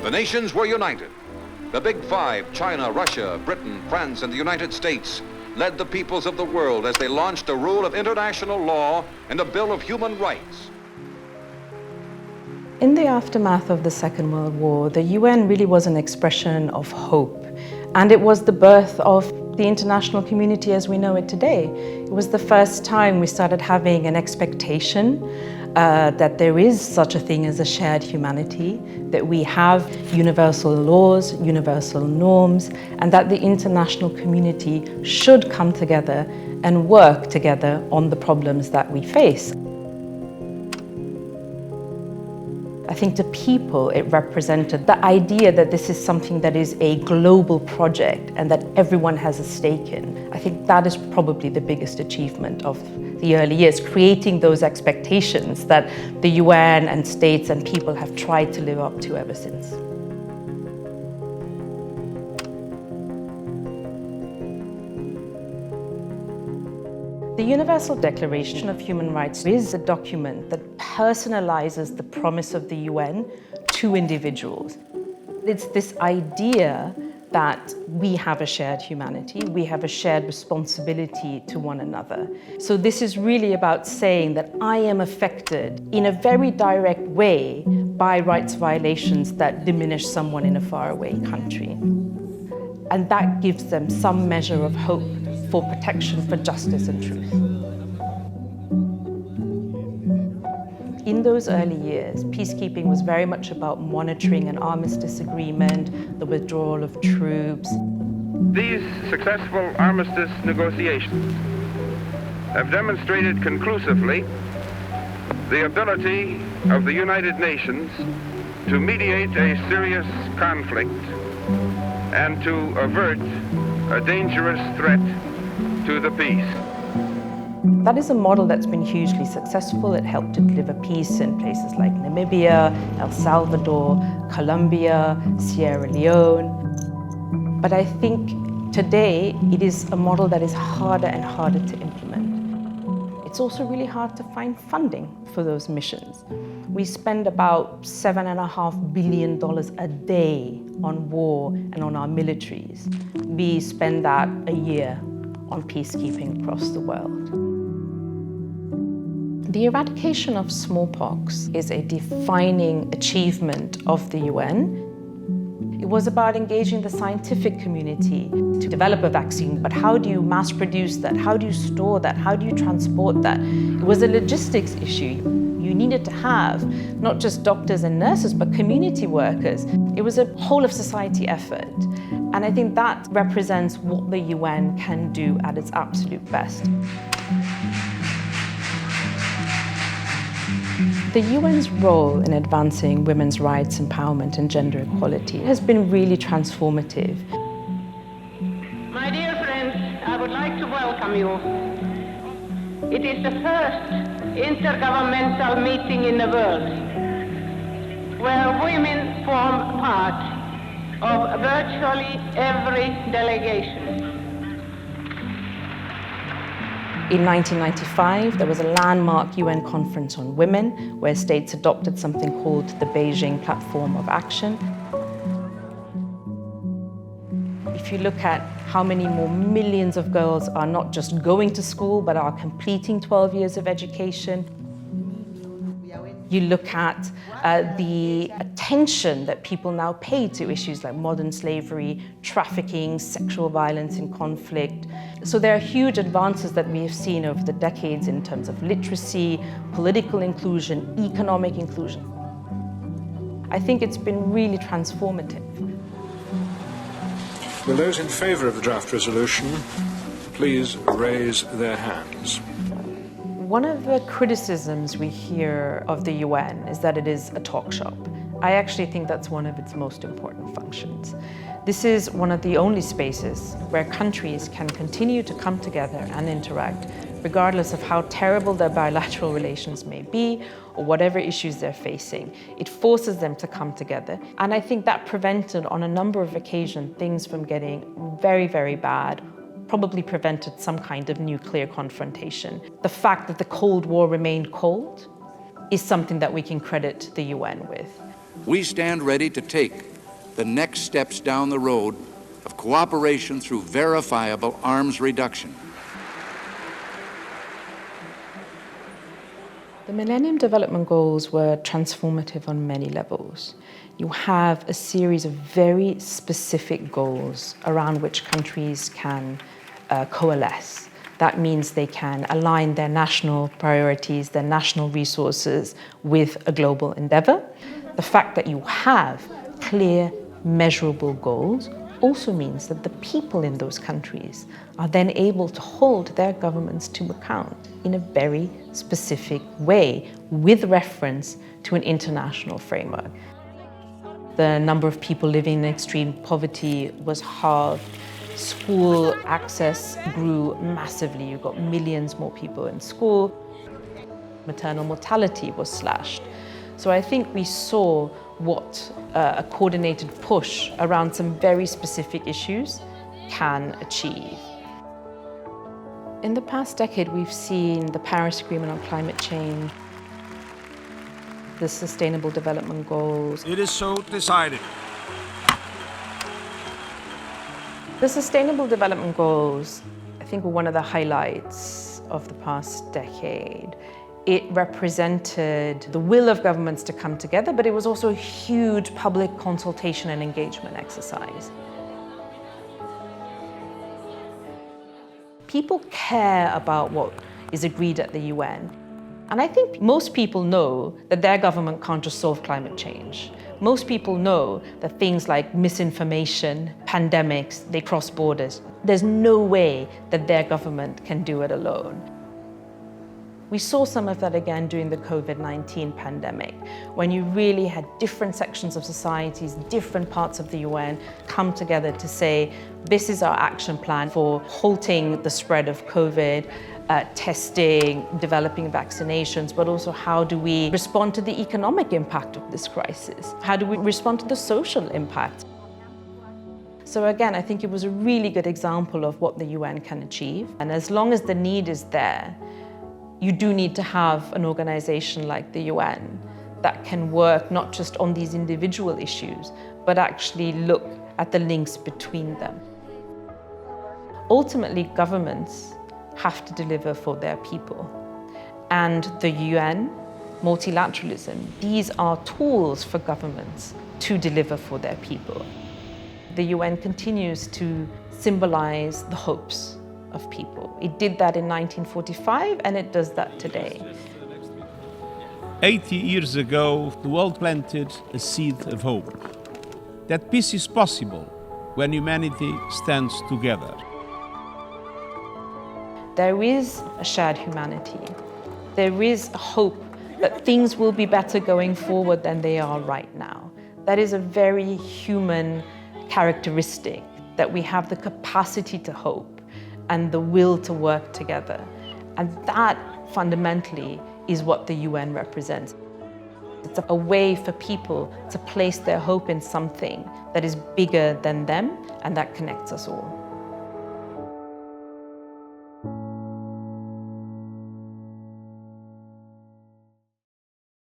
The nations were united. The Big Five, China, Russia, Britain, France, and the United States, led the peoples of the world as they launched a rule of international law and a Bill of Human Rights. In the aftermath of the Second World War, the UN really was an expression of hope, and it was the birth of the international community as we know it today. It was the first time we started having an expectation that there is such a thing as a shared humanity, that we have universal laws, universal norms, and that the international community should come together and work together on the problems that we face. I think to people it represented the idea that this is something that is a global project and that everyone has a stake in. I think that is probably the biggest achievement of the early years, creating those expectations that the UN and states and people have tried to live up to ever since. The Universal Declaration of Human Rights is a document that personalizes the promise of the UN to individuals. It's this idea that we have a shared humanity, we have a shared responsibility to one another. So this is really about saying that I am affected in a very direct way by rights violations that diminish someone in a faraway country. And that gives them some measure of hope for protection, for justice and truth. In those early years, peacekeeping was very much about monitoring an armistice agreement, the withdrawal of troops. These successful armistice negotiations have demonstrated conclusively the ability of the United Nations to mediate a serious conflict and to avert a dangerous threat to the peace. That is a model that's been hugely successful. It helped to deliver peace in places like Namibia, El Salvador, Colombia, Sierra Leone. But I think today it is a model that is harder and harder to implement. It's also really hard to find funding for those missions. We spend about $7.5 billion a day on war and on our militaries. We spend that a year on peacekeeping across the world. The eradication of smallpox is a defining achievement of the UN. It was about engaging the scientific community to develop a vaccine, but how do you mass produce that? How do you store that? How do you transport that? It was a logistics issue. You needed to have not just doctors and nurses, but community workers. It was a whole of society effort. And I think that represents what the UN can do at its absolute best. The UN's role in advancing women's rights, empowerment and gender equality has been really transformative. My dear friends, I would like to welcome you. It is the first intergovernmental meeting in the world where women form part of virtually every delegation. In 1995, there was a landmark UN conference on women where states adopted something called the Beijing Platform of Action. If you look at how many more millions of girls are not just going to school, but are completing 12 years of education, you look at the attention that people now pay to issues like modern slavery, trafficking, sexual violence in conflict. So there are huge advances that we have seen over the decades in terms of literacy, political inclusion, economic inclusion. I think it's been really transformative. Will those in favour of the draft resolution please raise their hands? One of the criticisms we hear of the UN is that it is a talk shop. I actually think that's one of its most important functions. This is one of the only spaces where countries can continue to come together and interact, regardless of how terrible their bilateral relations may be or whatever issues they're facing. It forces them to come together. And I think that prevented, on a number of occasions, things from getting very, very bad, probably prevented some kind of nuclear confrontation. The fact that the Cold War remained cold is something that we can credit the UN with. We stand ready to take the next steps down the road of cooperation through verifiable arms reduction. The Millennium Development Goals were transformative on many levels. You have a series of very specific goals around which countries can coalesce. That means they can align their national priorities, their national resources with a global endeavor. The fact that you have clear, measurable goals also means that the people in those countries are then able to hold their governments to account in a very specific way with reference to an international framework. The number of people living in extreme poverty was halved. School access grew massively. You got millions more people in school. Maternal mortality was slashed. So I think we saw what a coordinated push around some very specific issues can achieve. In the past decade, we've seen the Paris Agreement on climate change, the Sustainable Development Goals. It is so decided. The Sustainable Development Goals, I think, were one of the highlights of the past decade. It represented the will of governments to come together, but it was also a huge public consultation and engagement exercise. People care about what is agreed at the UN. And I think most people know that their government can't just solve climate change. Most people know that things like misinformation, pandemics, they cross borders. There's no way that their government can do it alone. We saw some of that again during the COVID-19 pandemic, when you really had different sections of societies, different parts of the UN come together to say, this is our action plan for halting the spread of COVID, testing, developing vaccinations, but also how do we respond to the economic impact of this crisis? How do we respond to the social impact? So again, I think it was a really good example of what the UN can achieve. And as long as the need is there, you do need to have an organization like the UN that can work not just on these individual issues, but actually look at the links between them. Ultimately, governments have to deliver for their people. And the UN, multilateralism, these are tools for governments to deliver for their people. The UN continues to symbolize the hopes of people. It did that in 1945 and it does that today. 80 years ago, the world planted a seed of hope. That peace is possible when humanity stands together. There is a shared humanity. There is a hope that things will be better going forward than they are right now. That is a very human characteristic, that we have the capacity to hope and the will to work together. And that fundamentally is what the UN represents. It's a way for people to place their hope in something that is bigger than them and that connects us all.